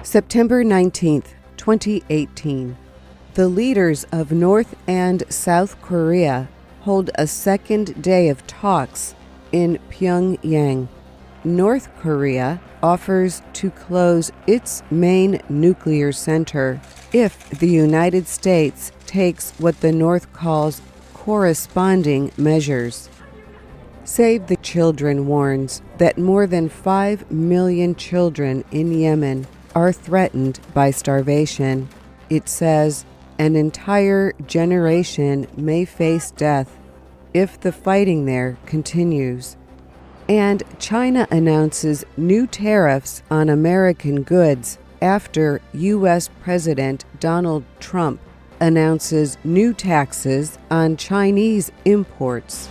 September 19th, 2018. The leaders of North and South Korea hold a second day of talks in Pyongyang. North Korea offers to close its main nuclear center if the United States takes what the North calls corresponding measures. Save the Children warns that more than 5 million children in Yemen are threatened by starvation. It says an entire generation may face death if the fighting there continues. And China announces new tariffs on American goods after U.S. President Donald Trump announces new taxes on Chinese imports.